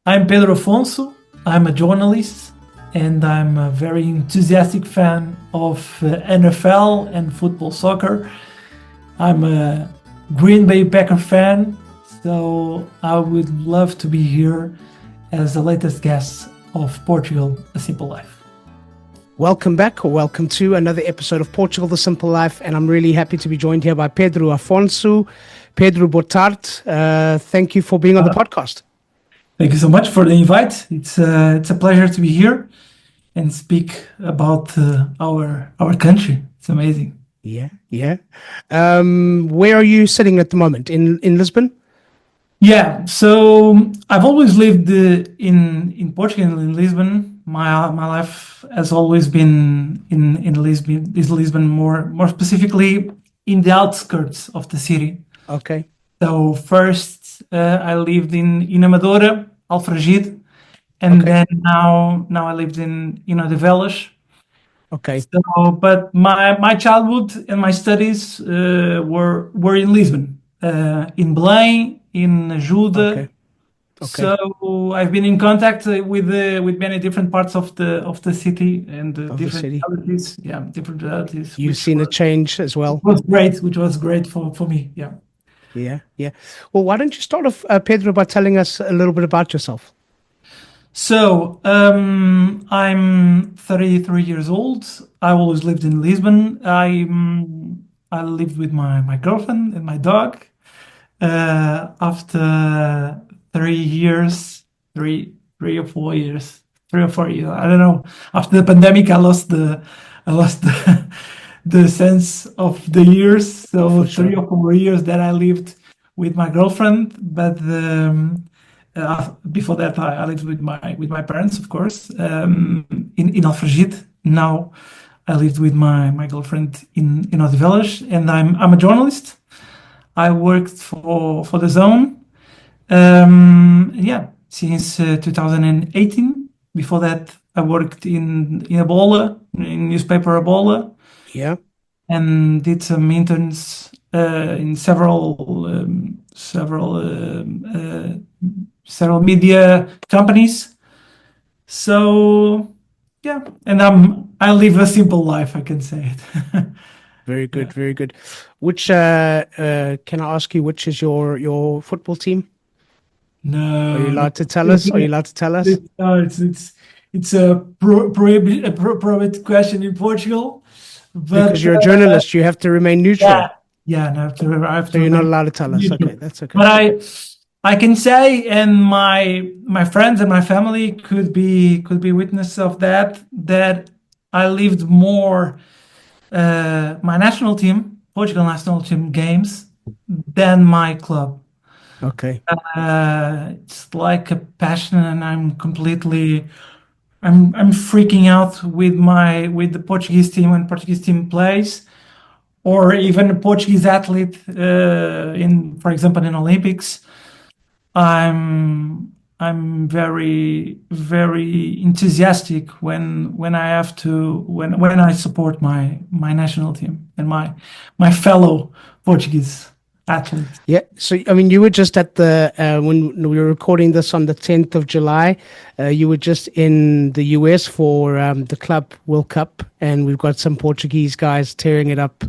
I'm Pedro Afonso. I'm a journalist and I'm a very enthusiastic fan of NFL and football soccer. I'm a Green Bay Packer fan, so I would love to be here as the latest guest of Portugal, A Simple Life. Welcome back, or welcome to another episode of Portugal, The Simple Life, and I'm really happy to be joined here by Pedro Afonso. Pedro, boa tarde. Thank you for being on the podcast. Thank you so much for the invite. It's a pleasure to be here and speak about our country. It's amazing. Yeah. Where are you sitting at the moment? In Lisbon? Yeah, so I've always lived in Portugal, in Lisbon. My life has always been in Lisbon. Is Lisbon more specifically in the outskirts of the city. Okay. So first, I lived in Amadora, Alfragide, and then now I lived in Odivelas. Okay. So, but my childhood and my studies were in Lisbon, in Belém, in Ajuda. Okay. So I've been in contact with many different parts of the city and different realities. Yeah, different realities. You've seen a change as well. Which was great for me. Yeah. Yeah. Well, why don't you start off, Pedro, by telling us a little bit about yourself? So I'm 33 years old. I always lived in Lisbon. I lived with my girlfriend and my dog. After 3 years, three or 4 years, 3 or 4 years, I don't know. After the pandemic, I lost the the sense of the years. So 3 or 4 years that I lived with my girlfriend, but before that I lived with my parents, of course, in Alfragide. Now I lived with my girlfriend in Odivelas, and I'm a journalist. I worked for the Zone, since 2018. Before that, I worked in Abola, in newspaper Abola. Yeah. And did some interns in several media companies. So yeah, and I live a simple life, I can say it. Very good, yeah. Very good. Which can I ask you? Which is your football team? No. Are you allowed to tell us? No, it's a prohibited question in Portugal. But, because you're a journalist, you have to remain neutral. Yeah, no, I have to. So you're not allowed to tell us. Okay, that's okay. But I can say, and my friends and my family could be witness of that I lived more my national team, Portugal national team games than my club. Okay. It's like a passion, and I'm freaking out with the Portuguese team when Portuguese team plays, or even a Portuguese athlete for example, in Olympics. I'm very, very enthusiastic when I support my national team and my fellow Portuguese athletes. Yeah. So, I mean, you were just at when we were recording this on the 10th of July, you were just in the US for the Club World Cup, and we've got some Portuguese guys tearing it up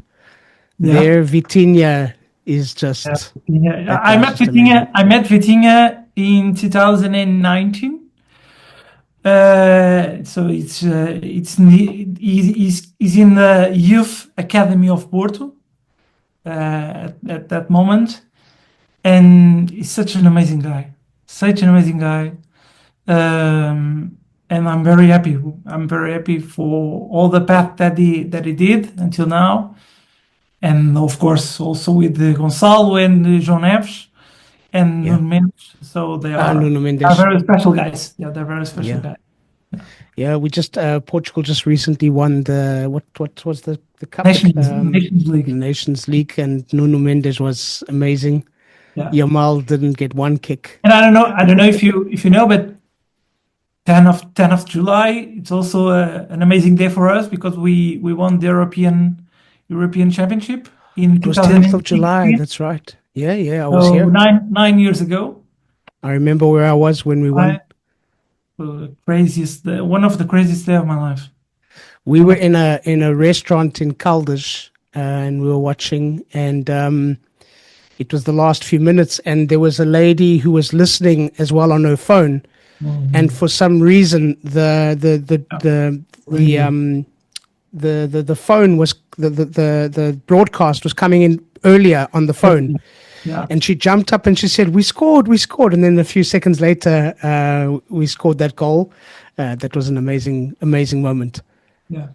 there. Vitinha is just... Yeah. I met Vitinha in 2019. So he's in the Youth Academy of Porto. At that moment, and he's such an amazing guy, and I'm very happy for all the path that he did until now, and of course also with Gonçalo and João Neves and Nuno Mendes. So they are very special guys. Yeah, they're very special guys. Yeah, we just Portugal just recently won the what was the cup? Nations League, and Nuno Mendes was amazing. Yeah. Yamal didn't get one kick. And I don't know if you know, but 10th of July, it's also an amazing day for us because we won the European Championship in 10th of July. That's right. Yeah, I was here 9 years ago. I remember where I was when we won. I craziest, one of the craziest day of my life. We One were of in a restaurant in Caldas, and we were watching, and it was the last few minutes, and there was a lady who was listening as well on her phone, and Mhm. for some reason Yeah, the radio. the phone was the broadcast was coming in earlier on the phone, Yeah, and she jumped up and she said, we scored, and then a few seconds later we scored that goal. That was an amazing moment, yeah,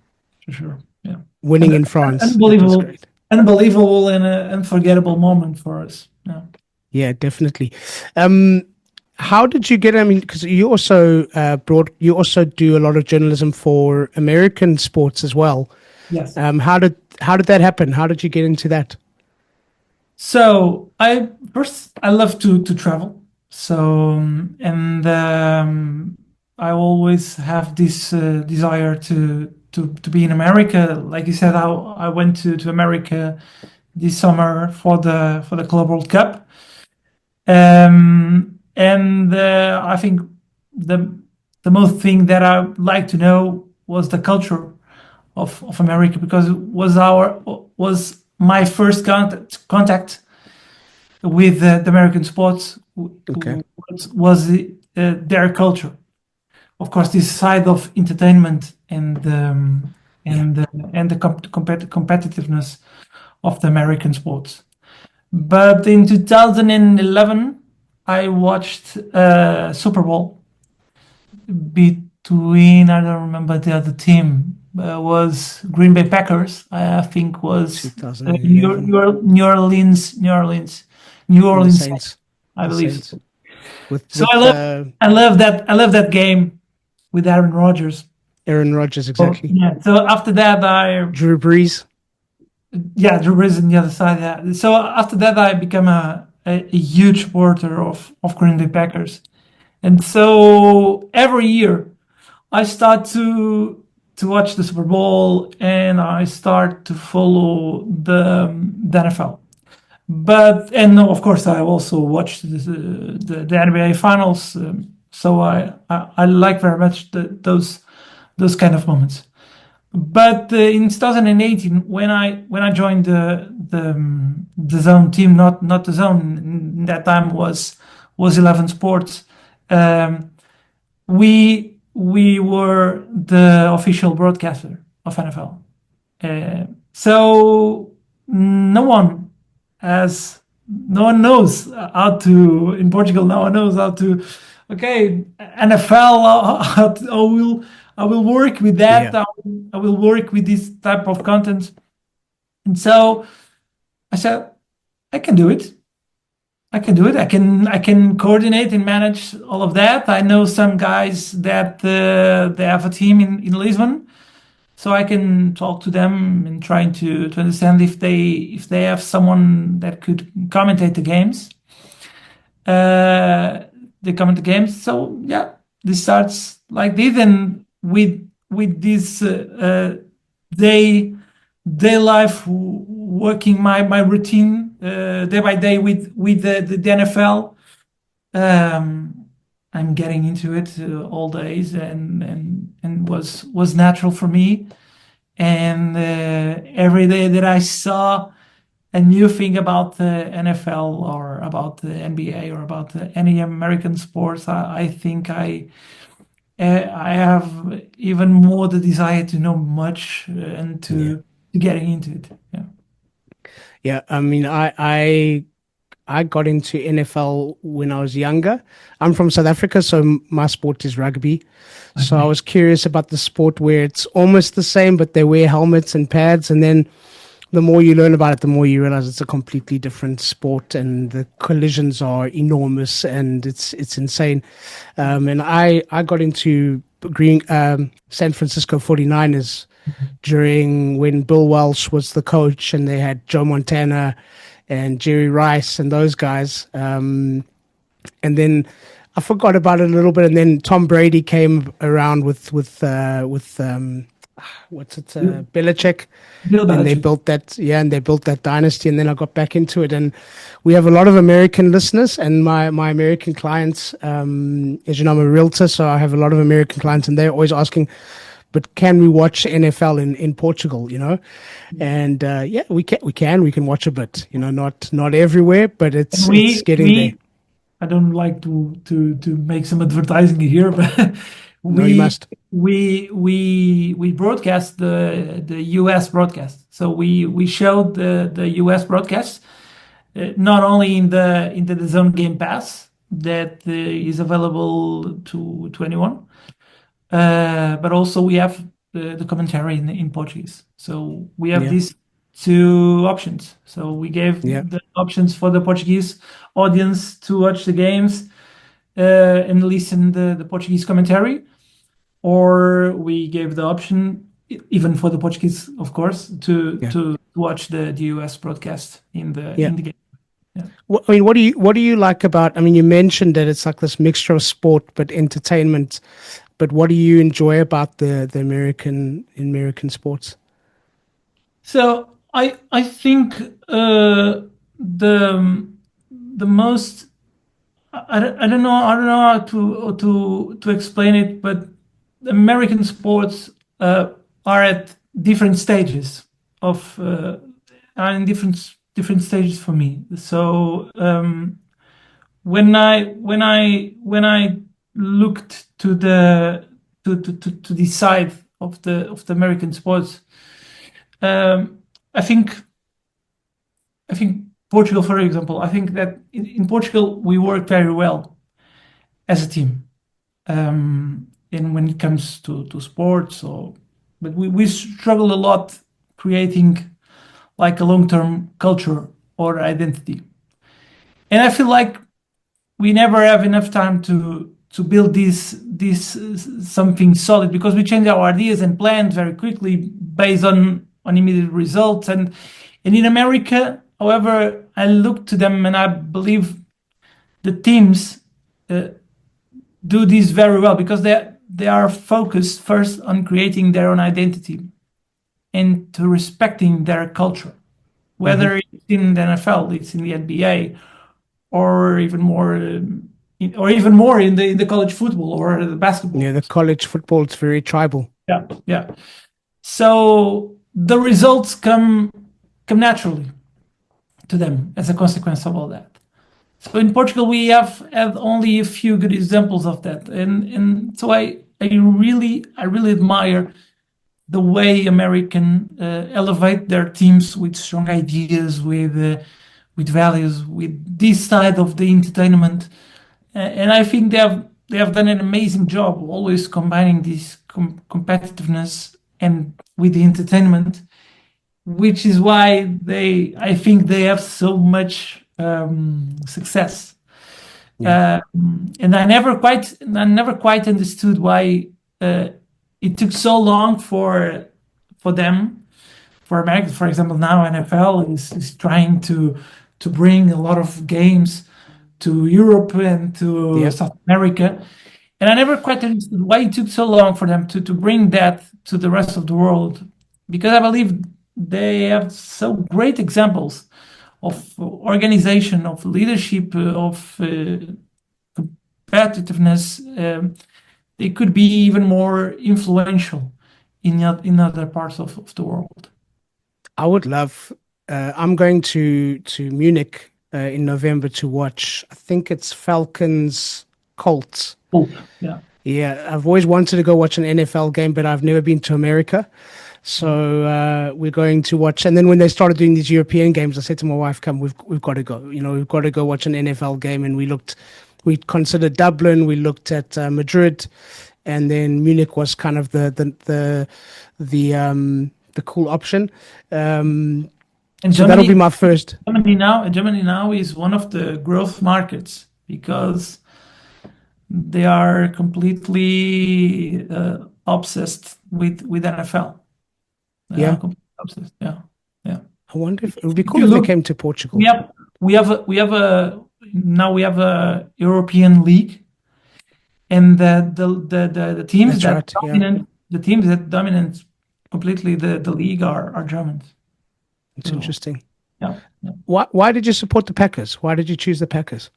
for sure. Yeah, winning and in France. That was unbelievable, great. unbelievable, and an unforgettable moment for us. Yeah. Yeah, definitely. Um, how did you get? I mean, because you also you also do a lot of journalism for American sports as well. Yes. How did that happen? How did you get into that? So I love to travel. So and I always have this desire to be in America. Like you said, I went to America this summer for the Club World Cup. And I think the the most thing that I like to know was the culture of America, because it was my first contact with the American sports. Okay. Was their culture. Of course, this side of entertainment Yeah. and the competitiveness of the American sports. But in 2011, I watched Super Bowl between, I don't remember the other team, was Green Bay Packers. I think was 2011. New And the Orleans Saints, Saints. I The believe. Saints. With So with I love that game with Aaron Rodgers. Aaron Rodgers, So exactly. yeah. So after that, Drew Brees. yeah, Drew Brees on the other side. Yeah. So after that, I became a huge supporter of Green Bay Packers, and so every year I start to watch the Super Bowl and I start to follow the NFL. But and of course I also watched the NBA finals. So I like very much those kind of moments. But in 2018, when I joined the zone team, not the zone, in that time was 11 Sports. Um, we were the official broadcaster of NFL. So no one no one knows how to in Portugal. No one knows how to. Okay, NFL. I will work with that. Yeah. I will work with this type of content. And so I said, I can do it. I can do it. I can coordinate and manage all of that. I know some guys that they have a team in Lisbon, so I can talk to them and trying to understand if they have someone that could commentate the games. Uh, they comment the games. So yeah, this starts like this, and with this day life working my routine day by day with the NFL. I'm getting into it all days, and was natural for me. And every day that I saw a new thing about the NFL or about the NBA or about any American sports, I think I have even more the desire to know much and Yeah. to getting into it. Yeah. Yeah. I mean, I got into NFL when I was younger. I'm from South Africa, so my sport is rugby. So I Okay. was curious about the sport where it's almost the same, but they wear helmets and pads. And then the more you learn about it, the more you realize it's a completely different sport, and the collisions are enormous, and it's insane. And I got into San Francisco 49ers during when Bill Welsh was the coach, and they had Joe Montana and Jerry Rice and those guys. And then I forgot about it a little bit, and then Tom Brady came around with what's it, Bill Belichick, Bill and they Belichick. built that, yeah, and they built that dynasty, and then I got back into it, and we have a lot of American listeners, and my American clients, as you know, I'm a realtor, so I have a lot of American clients, and they're always asking, but can we watch NFL in Portugal, you know? And yeah, we can watch a bit, you know, not everywhere, but And it's getting there. I don't like to make some advertising here, but No, you we must. we broadcast the US broadcast. So we showed the US broadcast not only in the DAZN Game Pass that is available to anyone, but also we have the commentary in Portuguese. So we have Yeah, these two options. So we gave yeah, the options for the Portuguese audience to watch the games and listen the Portuguese commentary, or we gave the option even for the Portuguese, of course, yeah, to watch the US broadcast yeah. in the game. Yeah. I mean, what do you like about? I mean, you mentioned that it's like this mixture of sport but entertainment. But what do you enjoy about the American sports? So I think the most I don't know how to explain it, but American sports are at different stages of are in different stages for me. So when I looked to to the side of the American sports, um, I think I think Portugal, for example, I think that in Portugal we work very well as a team. And when it comes to sports, or but we struggle a lot creating like a long-term culture or identity. And I feel like we never have enough time to build this something solid because we change our ideas and plans very quickly based on immediate results. And in America, however, I look to them and I believe the teams uh, do this very well because they are focused first on creating their own identity and to respecting their culture, Hmm. whether it's in the NFL, it's in the NBA, or even more, or even more in the college football or the Yeah, basketball. the college football, it's very tribal. Yeah, yeah. So the results come naturally to them as a consequence of all that. So in Portugal, we have had only a few good examples of that, and so I really admire the way American elevate their teams with strong ideas, with values, with this side of the entertainment. And I think they have done an amazing job, always combining this competitiveness and with the entertainment, which is why I think they have so much success. Yeah, And I never quite understood why uh, it took so long for them, for America, for example. Now NFL is trying to bring a lot of games to Europe and to yeah. South America, and I never quite understood why it took so long for them to bring that to the rest of the world, because I believe they have so great examples of organization, of leadership, of competitiveness. They could be even more influential in other parts of the world. I would love. I'm going to Munich in November to watch. I think it's Falcons Colts. Cool. Yeah. Yeah, I've always wanted to go watch an NFL game, but I've never been to America. So we're going to watch. And then when they started doing these European games, I said to my wife, "Come, we've got to go. You know, we've got to go watch an NFL game." And we considered Dublin, we looked at Madrid, and then Munich was kind of the cool option. Um, And so that'll be my first. Germany now is one of the growth markets because they are completely obsessed with NFL. They are Yeah, completely obsessed. Yeah, yeah. I wonder if it would be If cool you if they look, came to we Portugal. have we have a now we have a European league, and the teams That's that right. Yeah, dominant completely the league are Germans. It's So, interesting. yeah, yeah. Why did you support the Packers? Why did you choose the Packers?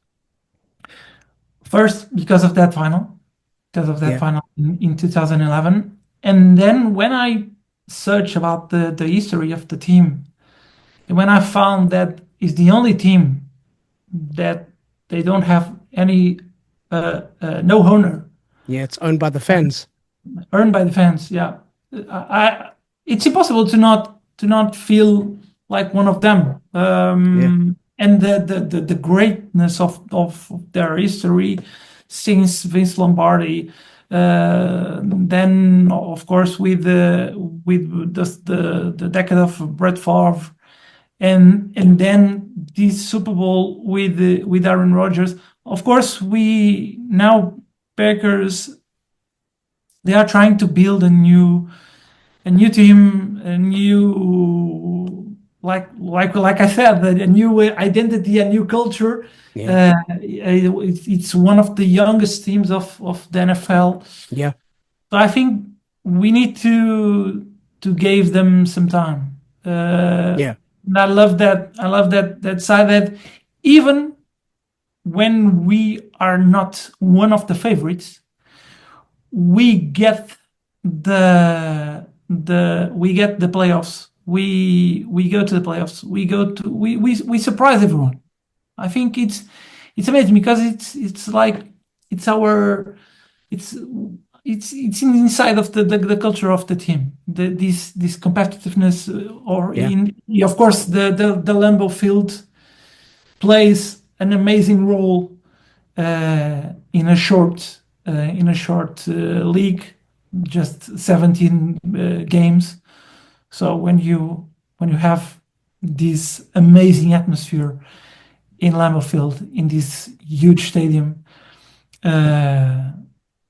First, because of that Yeah. final in 2011. And then when I searched about the history of the team, and when I found that is the only team that they don't have any no owner Yeah, it's owned by the fans. earned by the fans. Yeah, it's impossible to not feel like one of them. Yeah. And the greatness of their history since Vince Lombardi. Then of course with the decade of Brett Favre, and then this Super Bowl with Aaron Rodgers. Of course, we now Packers, they are trying to build a new team, a new like I said, a new identity, a new culture. Yeah. It's one of the youngest teams of the NFL. Yeah. So I think we need to give them some time. Yeah. And I love that. I love that side that even when we are not one of the favorites, we get we get the playoffs. We go to the playoffs. We surprise everyone. I think it's amazing because it's like it's our it's it's inside of the culture of the team. This competitiveness, or Yeah. in of course the Lambeau Field plays an amazing role in a short league, just 17 games. So when you have this amazing atmosphere in Lambeau Field in this huge stadium, uh,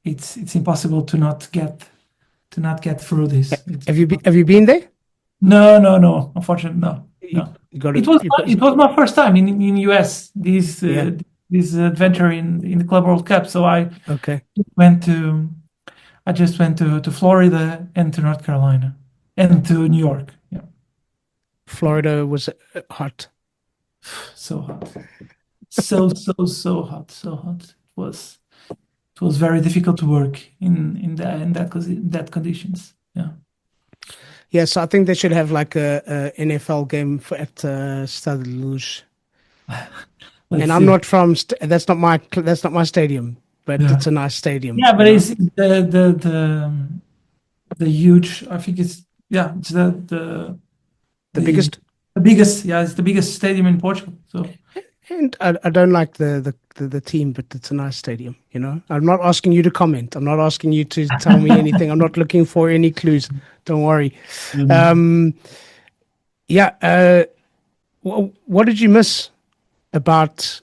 it's impossible to not get through this. Have you been there? No, unfortunately, no, You, no. you got It it. was it was my first time in US Yeah. this adventure in the Club World Cup. So Okay. went to I just went to Florida and to North Carolina and to New York. Yeah, Florida was hot. so hot, so hot, so hot. It was very difficult to work in that conditions. Yeah. Yeah, so I think they should have like a NFL game at Stade Luge. Let's And I'm see. not from that's not my stadium, but Yeah. it's a nice stadium, Yeah, you but know. it's the huge. I think it's yeah, it's The the biggest. the biggest. Yeah, it's the biggest stadium in Portugal. So And I don't like the team, but it's a nice stadium, you know. I'm not asking you to comment. I'm not asking you to tell me anything. I'm not looking for any clues. Don't worry. Um, yeah. What did you miss about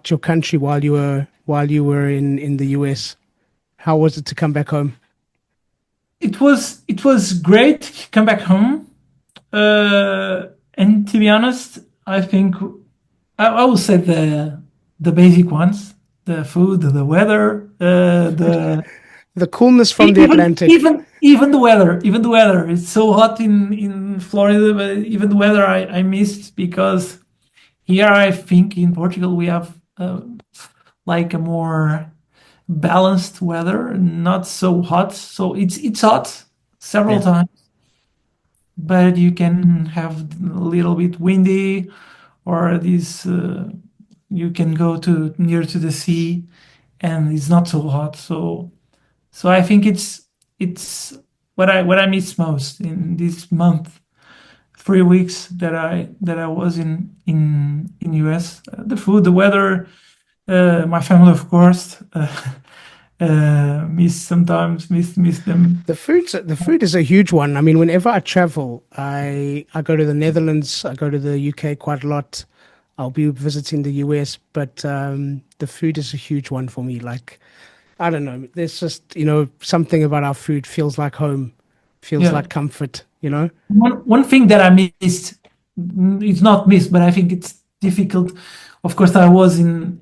your country while you were in the US? How was it to come back home? it was great to come back home. And to be honest, I think I will say the basic ones: the food, the weather, the The coolness from the even Atlantic. even the weather. It's so hot in Florida, but even the weather I missed because here I think in Portugal we have like a more balanced weather, not so hot. So it's hot several Yeah. times, but you can have a little bit windy, or this you can go to near to the sea, and it's not so hot. So I think it's what I miss most in this month, 3 weeks that I was in US. The food, the weather, my family, of course. Miss them. The food is a huge one. I mean, whenever I travel, I go to the Netherlands, I go to the UK quite a lot. I'll be visiting the US, but the food is a huge one for me. Like, I don't know, there's just, you know, something about our food feels like home, feels Yeah. like comfort, you know? One thing that I missed, it's not missed, but I think it's difficult. Of course, I was in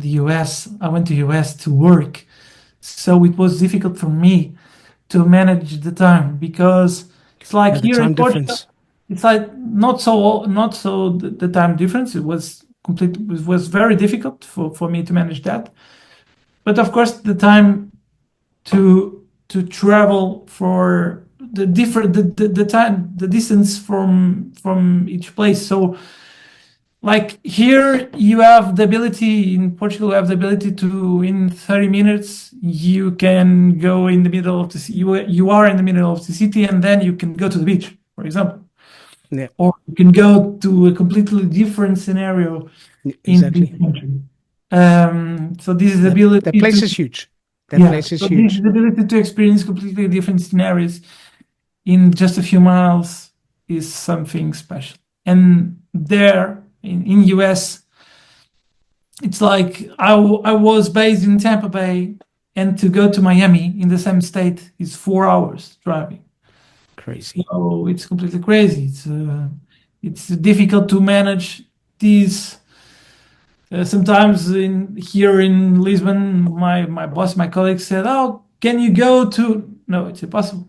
the US. I went to US to work, so it was difficult for me to manage the time because It's like Yeah, the here in time Portugal, difference. it's like not so the time difference. It was very difficult for me to manage that. But of course, the time to travel for the time the distance from each place. So like here you have the ability in Portugal, you have the ability to in 30 minutes you can go in the middle of you are in the middle of the city and then you can go to the beach, for example, Yeah, or you can go to a completely different scenario in this exactly. country. So this is the That ability place to is huge. That yeah, place is so this is huge. the ability to experience completely different scenarios in just a few miles is something special. And there in US, it's like I was based in Tampa Bay, and to go to Miami in the same state is 4 hours driving. Crazy. So it's completely crazy. It's difficult to manage these. Sometimes in here in Lisbon, my boss, my colleague said, "Oh, can you go to?" No, it's impossible.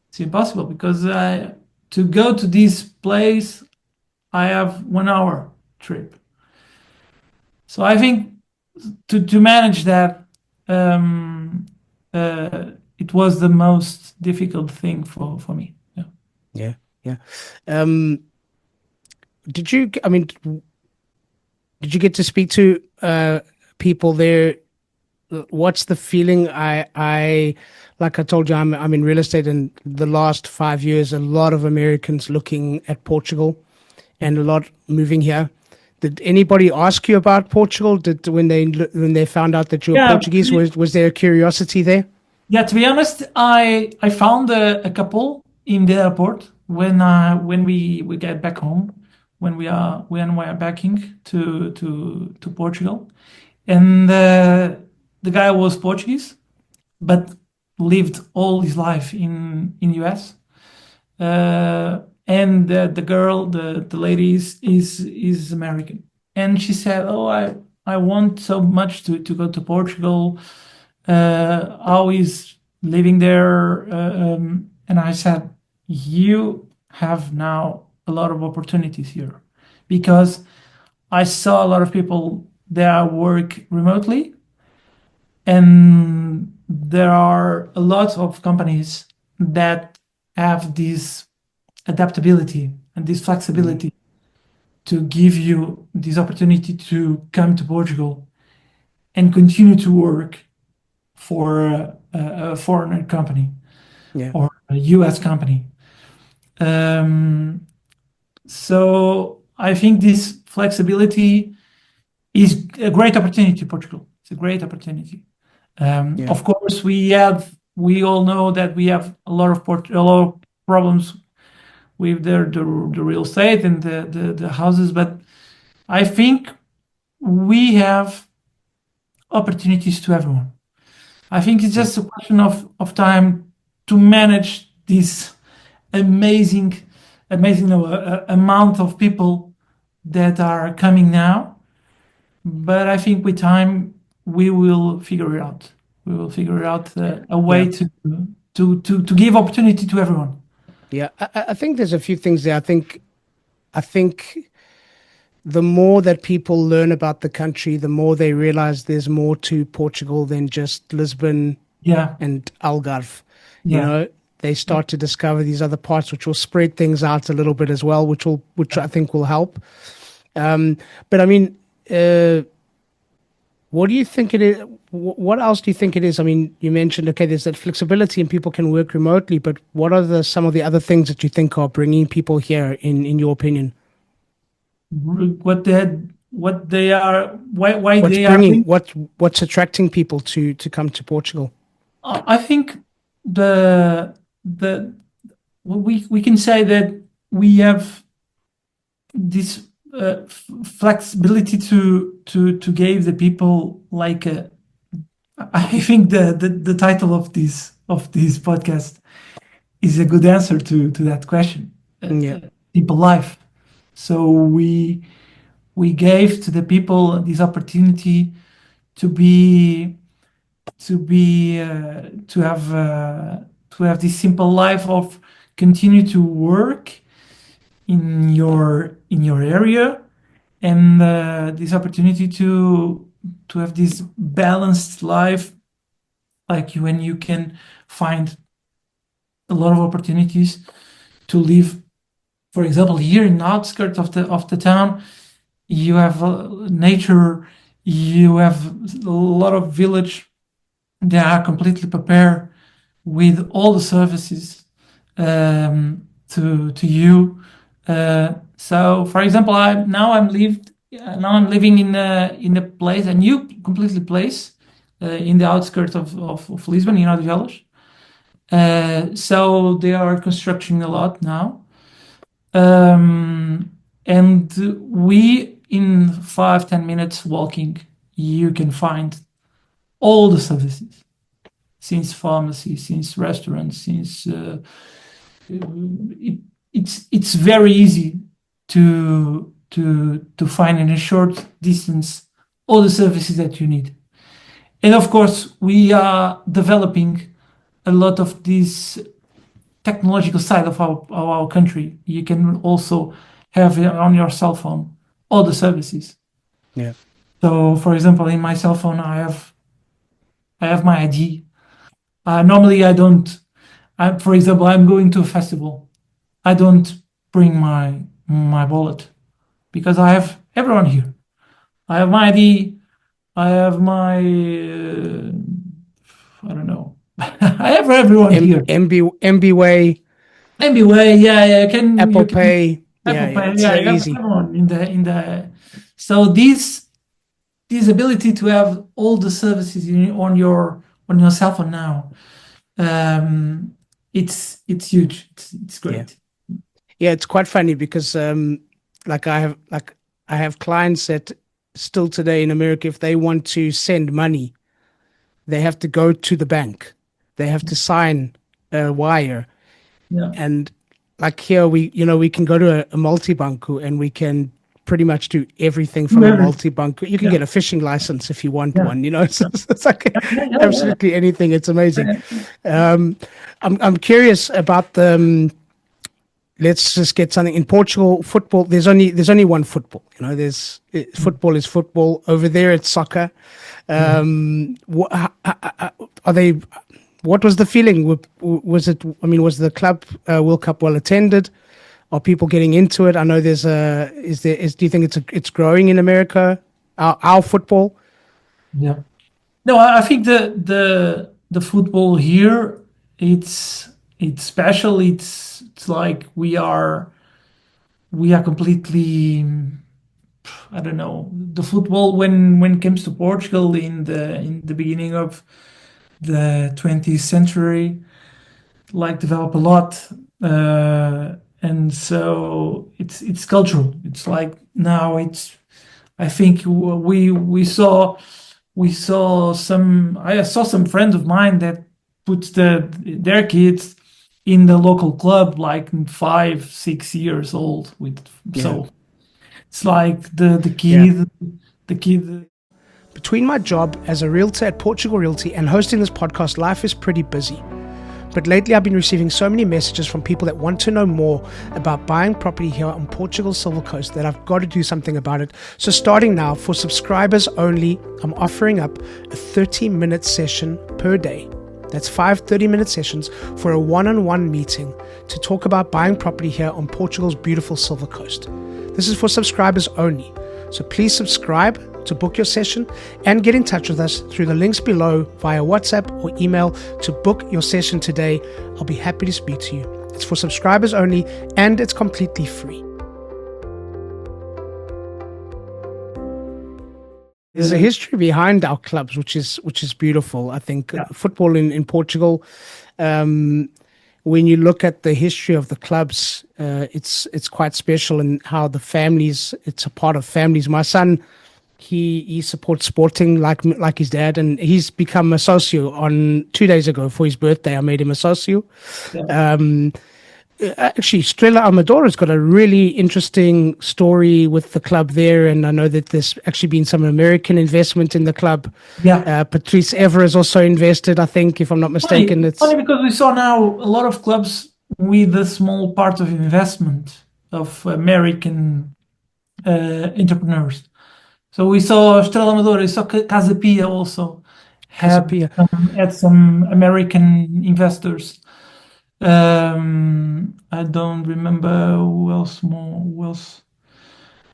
It's impossible because to go to this place, I have 1 hour trip. So I think to manage that, um, it was the most difficult thing for me. Yeah. Yeah, yeah. Um, did you? I mean, did you get to speak to people there? What's the feeling? Like I told you, I'm in real estate, and the last 5 years, a lot of Americans looking at Portugal, and a lot moving here. Did anybody ask you about Portugal? Did when they found out that you were Yeah. Portuguese, was there a curiosity there? Yeah, to be honest, I found a couple in the airport when we get back home when we are backing to Portugal, and the guy was Portuguese but lived all his life in US. And the girl, the lady is American, and she said, "Oh, I want so much to go to Portugal. How is living there?" And I said, "You have now a lot of opportunities here, because I saw a lot of people that work remotely, and there are a lot of companies that have this adaptability and this Mm, flexibility to give you this opportunity to come to Portugal and continue to work for a foreign company yeah, or a US company." Um, so I think this flexibility is a great opportunity to Portugal. It's a great opportunity. yeah, Of course, we all know that we have a lot of problems with the real estate and the houses, but I think we have opportunities to everyone. I think it's yeah, just a question of time to manage this amazing, amazing amount of people that are coming now. But I think with time we will figure it out. We will figure out a yeah, way to give opportunity to everyone. yeah. I think there's a few things there. I think the more that people learn about the country, the more they realize there's more to Portugal than just Lisbon Yeah, and Algarve. You yeah, know, they yeah. start to discover these other parts, which will spread things out a little bit as well, which I think will help. Um, but I mean, uh, what do you think it is? What else do you think it is? I mean, you mentioned okay, there's that flexibility and people can work remotely, but what are some of the other things that you think are bringing people here, in your opinion? What they are, why What's they are bringing bringing. what's attracting people to come to Portugal? I think the we can say that we have this flexibility to give the people like a. I think the title of this podcast is a good answer to that question. Yeah, Simple life. So we gave to the people this opportunity to be to have this simple life of continue to work in your area, and this opportunity to have this balanced life, like when you can find a lot of opportunities to live. For example, here in the outskirts of the town, you have nature, you have a lot of village that are completely prepared with all the services to you. So, for example, I'm living in a place, a new completely place in the outskirts of Lisbon, in Odivelas. So they are constructing a lot now. And we, in 5-10 minutes walking, you can find all the services, since pharmacy, since restaurants, since it's very easy to find in a short distance all the services that you need. And of course, we are developing a lot of this technological side of our country. You can also have on your cell phone all the services. Yeah. So, for example, in my cell phone, I have my ID. Normally, I don't. For example, I'm going to a festival. I don't bring my wallet because I have everyone here. I have my ID. I have my I don't know. I have everyone here. MBWay, MBWay, yeah, Apple Pay. Apple Pay, It's yeah, you have easy. everyone in the. So this ability to have all the services on your cell phone now, it's huge. It's great. Yeah, it's quite funny because like I have clients that still today in America, if they want to send money, they have to go to the bank. They have to sign a wire. Yeah. And like here, we can go to a multi-bank and we can pretty much do everything from a multi-bank. You can get a fishing license if you want one, it's like absolutely anything. It's amazing. I'm curious about let's just get something in Portugal. Football, there's only one football, football is football. Over there it's soccer. What was the feeling? Was the club World Cup well attended? Are people getting into it? I know do you think it's growing in America? Our football? Yeah. No, I think the football here, it's special. It's like we are completely, I don't know, the football when it comes to Portugal in the beginning of the 20th century, like develop a lot, and so it's cultural. It's like now I think I saw some friends of mine that put their kids in the local club, like 5-6 years old. So it's like the kid. Between my job as a realtor at Portugal Realty and hosting this podcast, life is pretty busy. But lately I've been receiving so many messages from people that want to know more about buying property here on Portugal's Silver Coast that I've got to do something about it. So starting now, for subscribers only, I'm offering up a 30-minute session per day. That's 5 30-minute sessions for a one-on-one meeting to talk about buying property here on Portugal's beautiful Silver Coast. This is for subscribers only. So please subscribe to book your session and get in touch with us through the links below via WhatsApp or email to book your session today. I'll be happy to speak to you. It's for subscribers only and it's completely free. There's a history behind our clubs, which is beautiful. I think football in Portugal, when you look at the history of the clubs, it's quite special, and how the families, it's a part of families. My son, he supports Sporting like his dad, and he's become a socio on 2 days ago for his birthday. I made him a socio. Actually, Estrela Amador's got a really interesting story with the club there, and I know that there's actually been some American investment in the club. Patrice Evra has also invested, I think, if I'm not mistaken. It's funny because we saw now a lot of clubs with a small part of investment of American entrepreneurs. So we saw Estrela Amadora, we saw Casa Pia also Casapia. had some American investors. I don't remember who else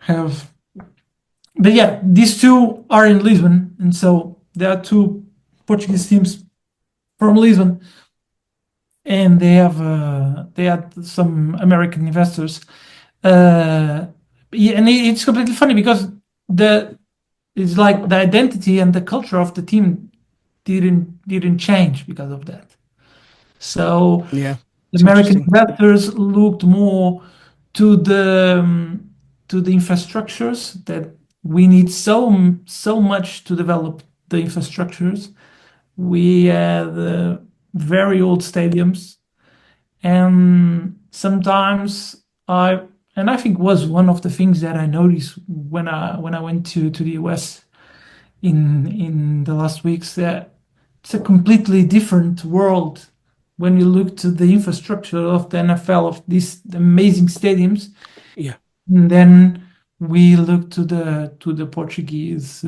have, but yeah, these two are in Lisbon, and so there are two Portuguese teams from Lisbon, and they had some American investors. Yeah, and it's completely funny because the it's like the identity and the culture of the team didn't change because of that. So Yeah, the it's American interesting. investors looked more to the infrastructures that we need so much to develop the infrastructures. We had very old stadiums, and sometimes I think was one of the things that I noticed when I went to the US in the last weeks, that it's a completely different world when you look to the infrastructure of the NFL, of these amazing stadiums, Yeah, and then we look to the Portuguese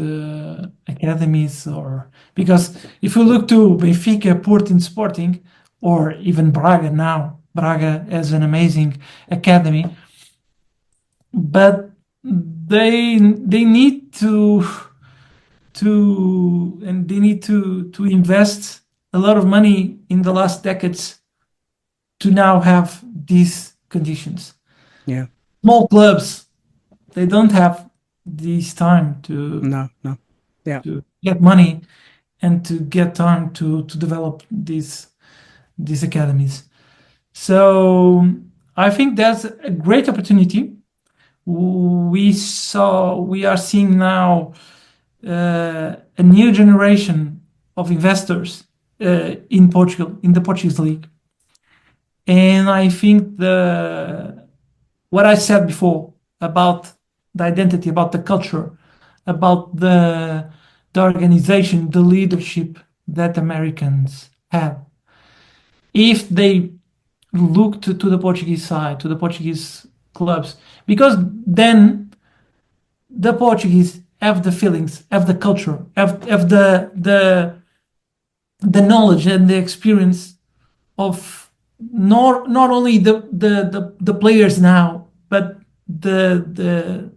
academies, or because if you look to Benfica, Porto, and Sporting, or even Braga now, Braga has an amazing academy, but they need to invest a lot of money in the last decades to now have these conditions. yeah. Small clubs, they don't have this time No, no. Yeah, to get money and to get time to develop these academies. So I think that's a great opportunity. We are seeing now a new generation of investors in Portugal, in the Portuguese league. And I think the what I said before about the identity, about the culture, about the organization, the leadership that Americans have. If they look to the Portuguese side, to the Portuguese clubs, because then the Portuguese have the feelings, have the culture, have the knowledge and the experience of not only the players now, but the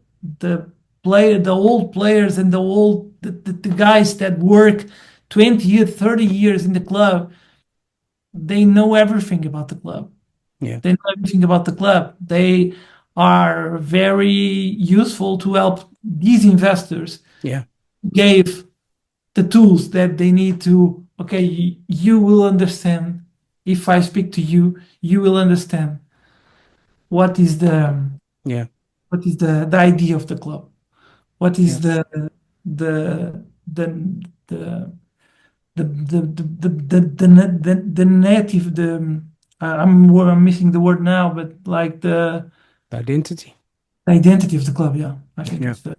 the old players and the guys that work 20 years, 30 years in the club. They know everything about the club. yeah, They know everything about the club. They are very useful to help these investors, yeah, gave the tools that they need to, okay, you will understand. If I speak to you, you will understand what is yeah. the idea of the club. What Yeah. is the the the the native, I'm missing the word now, but like The identity. the identity of the club. Yeah, I think Yeah. it's the.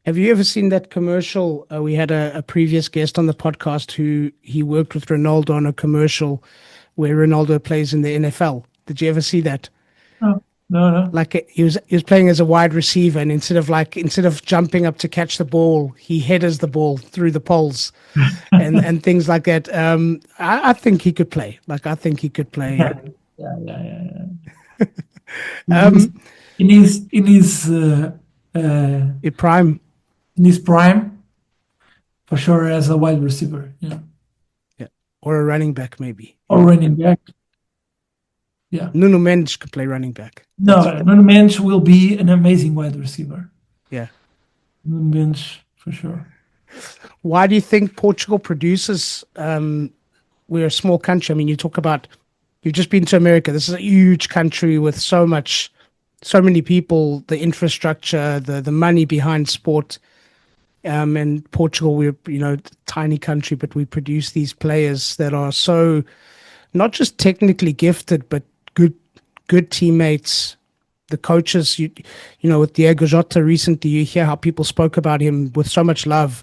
Have you ever seen that commercial? We had a previous guest on the podcast who he worked with Ronaldo on a commercial where Ronaldo plays in the NFL. Did you ever see that? No, no, no. Like he was playing as a wide receiver, and instead of jumping up to catch the ball, he headers the ball through the poles and things like that. I think he could play. Like I think he could play. Yeah, yeah, yeah, yeah, yeah. Um, Uh, in prime, in his prime, for sure, as a wide receiver, yeah, yeah, or a running back maybe. or Yeah, running back, yeah. Nuno Mendes could play running back. That's No, Nuno Mendes will be an amazing wide receiver. yeah. Nuno Mendes, for sure. Why do you think Portugal produces? We're a small country. I mean, you talk about you've just been to America. This is a huge country with so many people, the infrastructure, the money behind sport. And Portugal, we're tiny country, but we produce these players that are so not just technically gifted, but good teammates. The coaches, with Diego Jota recently, you hear how people spoke about him with so much love,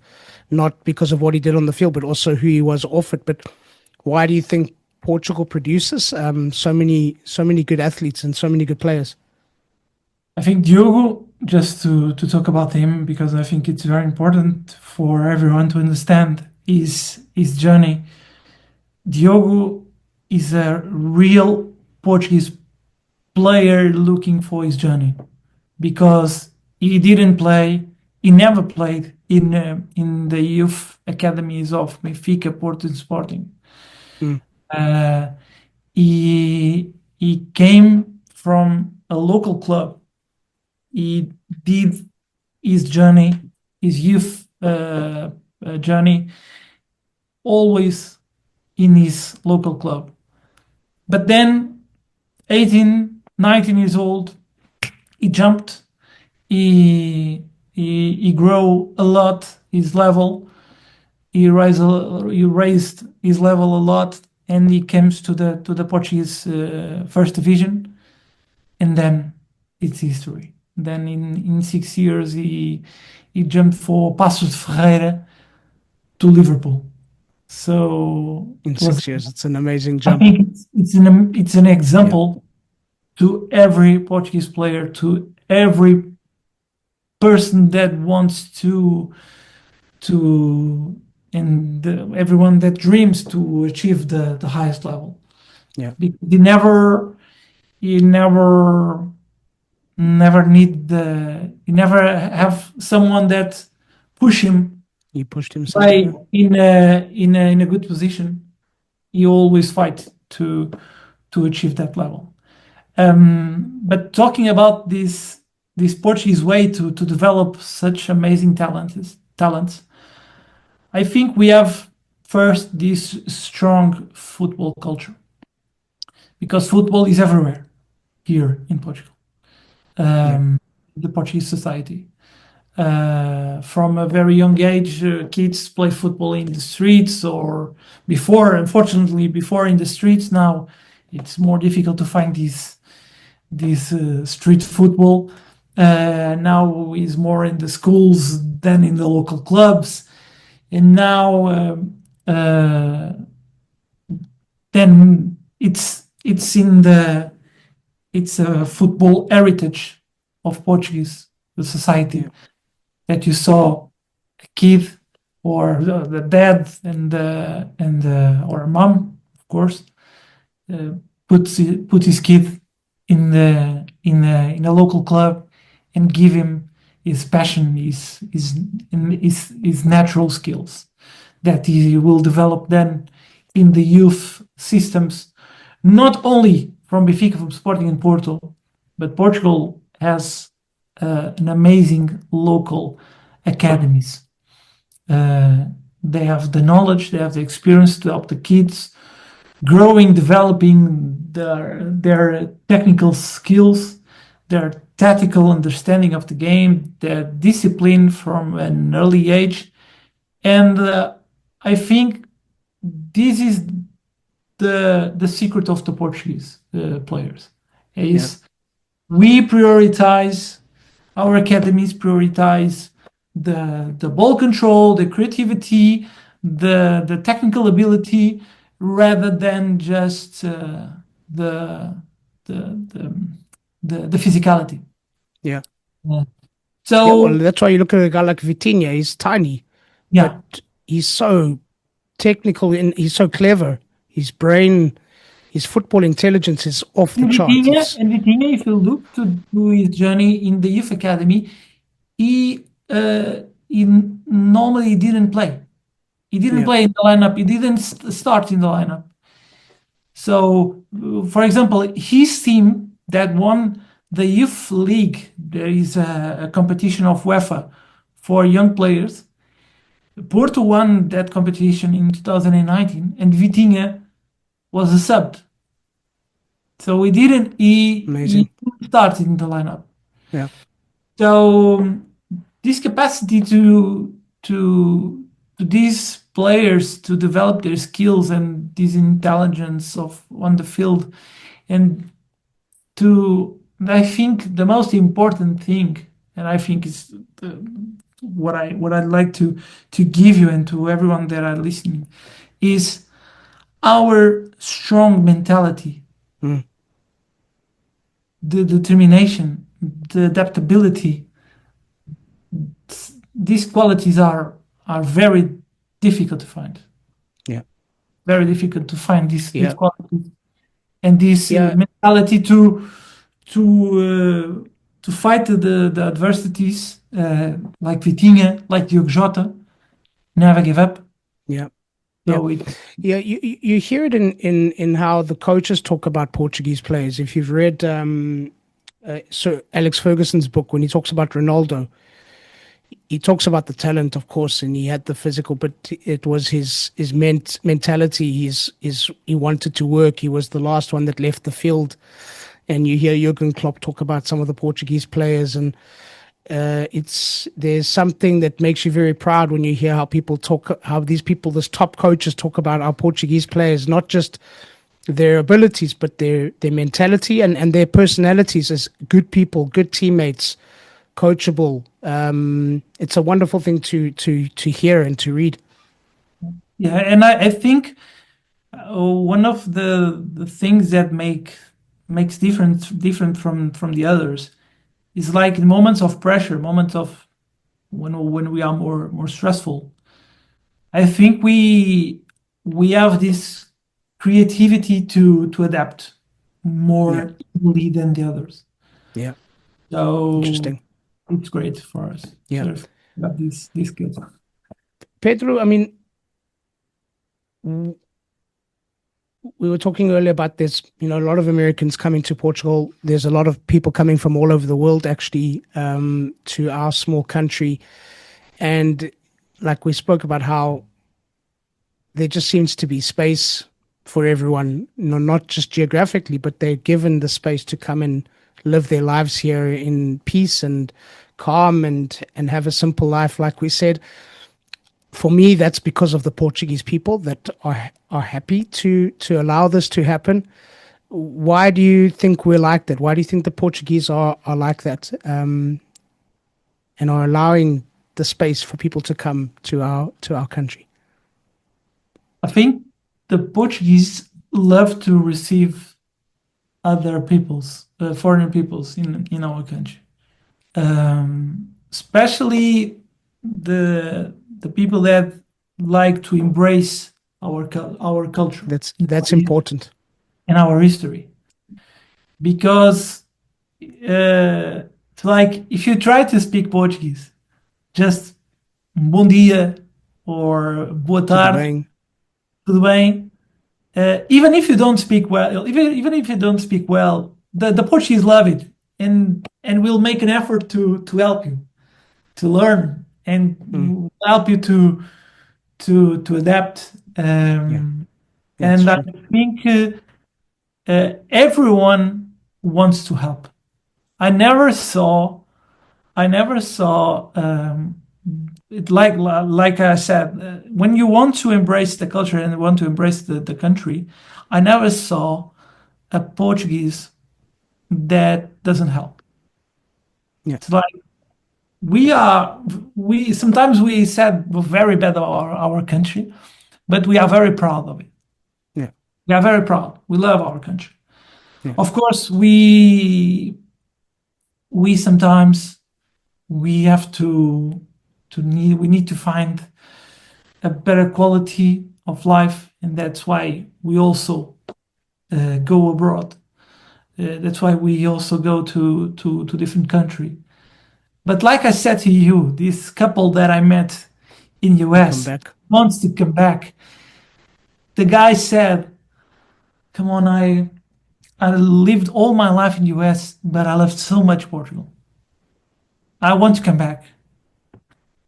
not because of what he did on the field, but also who he was off it. But why do you think Portugal produces so many good athletes and so many good players. I think Diogo, just to talk about him, because I think it's very important for everyone to understand his journey. Diogo is a real Portuguese player looking for his journey because he didn't play, he never played in the youth academies of Benfica, Porto, and Sporting. Mm, Uh, he came from a local club. He did his journey, his youth journey, always in his local club. But then, 18, 19 years old, he jumped. He grew a lot his level. He raised his level a lot, and he comes to the Portuguese first division, and then it's history. Then in 6 years he jumped for Passos de Ferreira to Liverpool. So in it was, 6 years, it's an amazing I jump. think it's an Yeah, example to every Portuguese player, to every person that wants to and everyone that dreams to achieve the highest level. yeah. You never need the you never have someone that push him He pushed himself. by Yeah, in a good position. You always fight to achieve that level. But talking about this Portuguese way to develop such amazing talents, I think we have first this strong football culture because football is everywhere here in Portugal, yeah, the Portuguese society. From a very young age, kids play football in the streets or before. Unfortunately, before in the streets now, it's more difficult to find this street football. Now is more in the schools than in the local clubs, and now then it's in the it's a football heritage of Portuguese society yeah, that you saw a kid or the dad and or a mom, of course, uh, put his kid in a local club and give him his passion, his natural skills that he will develop then in the youth systems, not only from Benfica, from Sporting and Porto, but Portugal has an amazing local academies. Uh, they have the knowledge, they have the experience to help the kids growing, developing their technical skills, their tactical understanding of the game, their discipline from an early age. And I think this is the secret of the Portuguese players yeah, is we prioritize our academies prioritize the ball control, the creativity, the technical ability, rather than just the, the the the physicality. yeah. Yeah. Yeah, well, So that's why you look at a guy like Vitinha. He's tiny, but yeah, he's so technical and he's so clever. His brain, his football intelligence is off the charts. It's And Vitinha, if you look to his journey in the youth academy, he he normally didn't play. He didn't yeah, play in the lineup. He didn't start in the lineup. So, for example, his team that won the youth league, there is a competition of UEFA for young players. Porto won that competition in 2019, and Vitinha was a sub. So he amazing. didn't start in the lineup. Yeah, So this capacity to these players to develop their skills and this intelligence of on the field and to I think the most important thing and I think is what I'd like to give you and to everyone that are listening is our strong mentality, Mm. the determination, the adaptability, these qualities are very difficult to find. Yeah. Very difficult to find these Yeah. qualities and this Yeah. mentality to to fight the adversities, like Vitinha, like Diogo Jota, never give up. Yeah. Yeah. So it, Yeah, you hear it in how the coaches talk about Portuguese players. If you've read Sir Alex Ferguson's book, when he talks about Ronaldo, he talks about the talent, of course, and he had the physical, but it was his mentality. He wanted to work. He was the last one that left the field. And you hear Jurgen Klopp talk about some of the Portuguese players, and there's something that makes you very proud when you hear how people talk, how these people, these top coaches, talk about our Portuguese players, not just their abilities, but their mentality and their personalities as good people, good teammates, coachable. It's a wonderful thing to hear and to read. yeah, and I think one of the things that makes different from the others is like in moments of pressure, moments of when we are more stressful. I think we have this creativity to adapt Yeah, more easily than the others. yeah, So interesting. it's great for us Yeah, to have these skills. Pedro. I mean, we were talking earlier about this, a lot of Americans coming to Portugal. There's a lot of people coming from all over the world, actually, to our small country. And like we spoke about how there just seems to be space for everyone, not just geographically, but they're given the space to come and live their lives here in peace and calm and have a simple life, like we said. For me, that's because of the Portuguese people that are happy to allow this to happen. Why do you think we're like that? Why do you think the Portuguese are like that, and are allowing the space for people to come to our country? I think the Portuguese love to receive other peoples, foreign peoples in our country, especially the people that like to embrace our culture That's important. and our history. Because it's like if you try to speak Portuguese, just bom dia or boa Tudo tarde, bem? tudo bem. Even if you don't speak well, even if you don't speak well, the Portuguese love it and will make an effort to help you to learn and Mm, help you to adapt. yeah, that's And I true. think everyone wants to help. I never saw I never saw it like I said, when you want to embrace the culture and want to embrace the country, I never saw a Portuguese that doesn't help. Yeah, It's like we are we sometimes we said we're very bad of our country, but we are very proud of it. yeah, We are very proud. We love our country. yeah, Of course, we sometimes we have we need to find a better quality of life, and that's why we also go abroad. That's why we also go to different country. But like I said to you, this couple that I met in to come US back. wants to come back. The guy said, "Come on, I lived all my life in US, but I loved so much Portugal. I want to come back.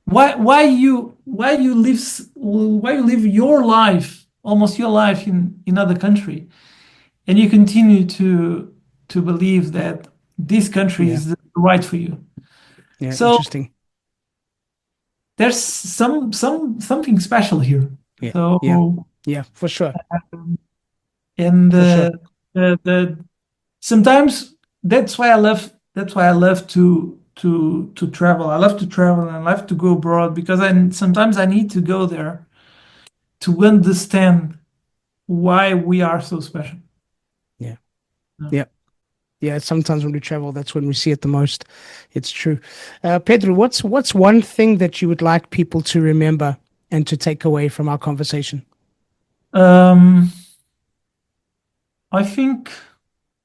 Why you live your life, almost your life in other country, and you continue to believe that this country Yeah, is the right for you. yeah, So interesting. there's something special here. Yeah, yeah, So yeah, for sure, and for sure. the sometimes that's why I love to travel. I love to travel and I love to go abroad because I sometimes I need to go there to understand why we are so special. Yeah. Yeah. Yeah. Yeah, sometimes when we travel, that's when we see it the most. It's true. Pedro, what's one thing that you would like people to remember and to take away from our conversation? Um, I think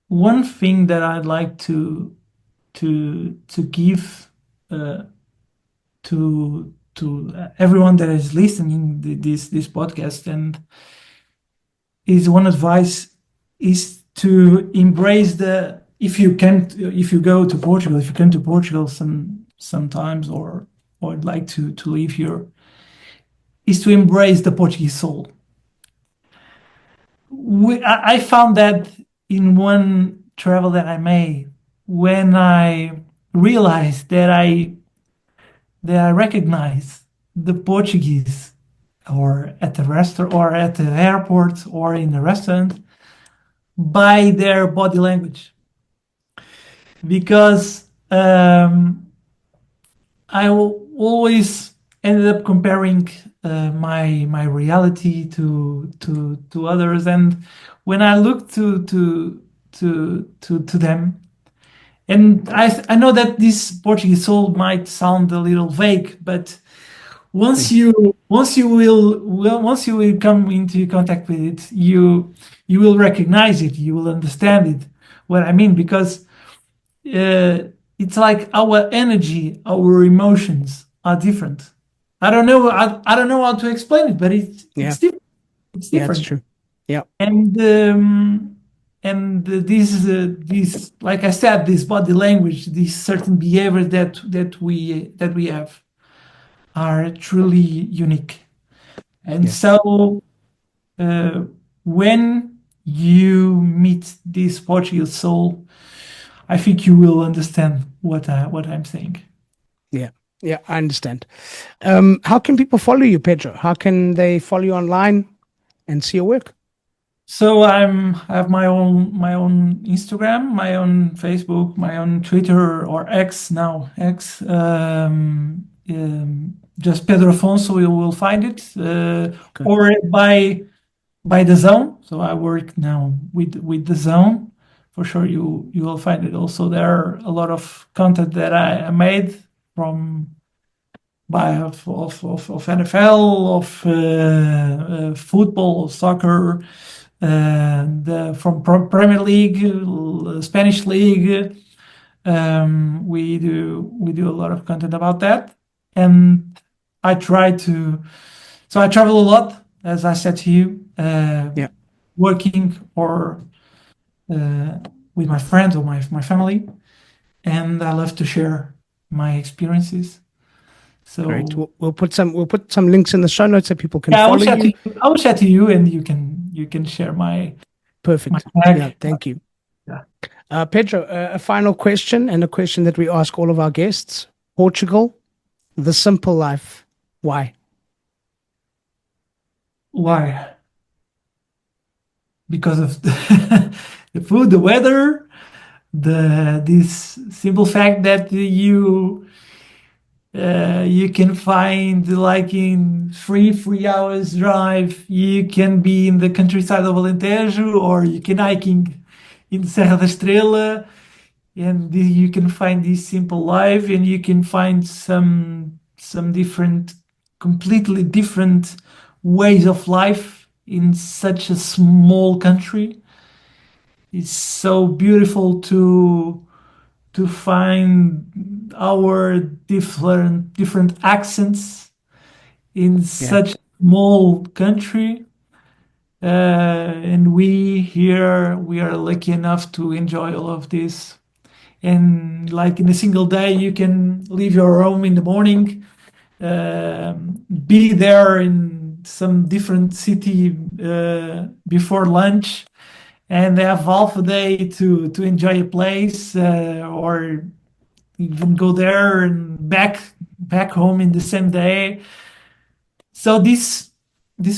one thing that I'd like to give uh, to everyone that is listening this podcast, and is one advice is to embrace the if you go to Portugal, if you come to Portugal sometimes, or would like to live here, is to embrace the Portuguese soul. I found that in one travel that I made, when I realized that I recognize the Portuguese, or at the restaurant, or at the airport, or in the restaurant, by their body language. Because I always ended up comparing my reality to others, and when I look to them, and I know that this Portuguese soul might sound a little vague, but Mm. once you will come into contact with it, you will recognize it, you will understand it, what I mean, because it's like our energy, our emotions are different. I don't know how to explain it, but Yeah. it's different. It's Yeah, it's different. true. Yeah. And this, like I said, this body language, these certain behaviors that we have are truly unique. And Yeah. so uh, when you meet this Portuguese soul, I think you will understand what I'm saying. Yeah. Yeah, I understand. How can people follow you, Pedro? How can they follow you online and see your work? So I have my own Instagram, my own Facebook, my own Twitter, or X now. X, just Pedro Afonso, you will find it, Okay. or by the Zone. So I work now with the Zone. For sure, you will find it. Also, there are a lot of content that I made from of NFL, of football, soccer, from Premier League, Spanish League. We do a lot of content about that, and I try to. So I travel a lot, as I said to you, Yeah. working or uh, with my friends or my family, and I love to share my experiences. Great. So We'll put some links in the show notes so people can yeah, follow you. I will chat to you, and you can share my Perfect. Yeah, tag. thank you. Yeah. Pedro, a final question, and a question that we ask all of our guests. Portugal, the simple life. Why? Why? Because of the food, the weather, the this simple fact that you can find, like, in 3 hours drive, you can be in the countryside of Alentejo, or you can hiking in Serra da Estrela, and you can find this simple life, and you can find some different, completely different ways of life in such a small country. It's so beautiful to find our different accents in Yeah. such a small country. And we here, we are lucky enough to enjoy all of this. And like in a single day, you can leave your home in the morning, be there in some different city before lunch, and have half a day to enjoy a place, or even go there and back home in the same day. So this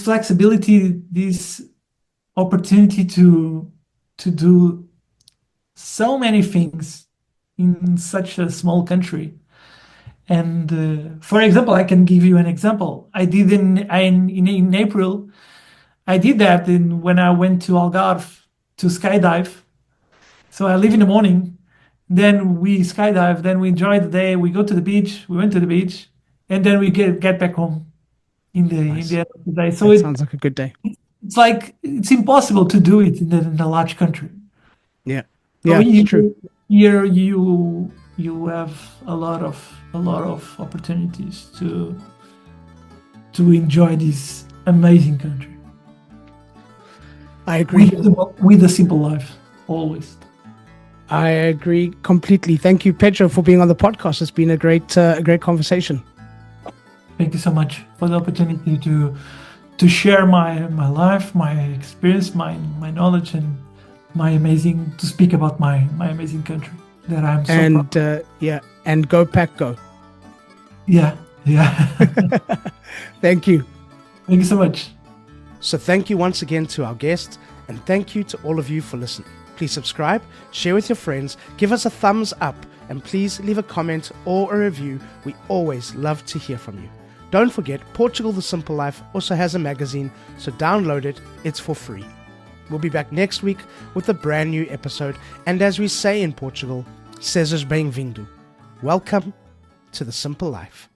flexibility, this opportunity to do so many things in such a small country. And for example, I can give you an example. I did in April. I did that when I went to Algarve to skydive. So I leave in the morning, then we skydive, then we enjoy the day. We go to the beach. We went to the beach, and then we get back home in the Nice. end of the day. So That sounds like a good day. it's like it's impossible to do it in a large country. Yeah. So Yeah, it's true. here you have a lot of opportunities to enjoy this amazing country I agree. with a simple life always. I agree completely. Thank you, Pedro, for being on the podcast. It's been a great conversation. Thank you so much for the opportunity to share my life, my experience, my knowledge, and to speak about my amazing country that I'm so And proud. and go pack go. Yeah. Thank you. Thank you so much. So thank you once again to our guests, and thank you to all of you for listening. Please subscribe, share with your friends, give us a thumbs up, and please leave a comment or a review. We always love to hear from you. Don't forget, Portugal The Simple Life also has a magazine, so download it. It's for free. We'll be back next week with a brand new episode, and as we say in Portugal, sejas bem-vindo. Welcome to The Simple Life.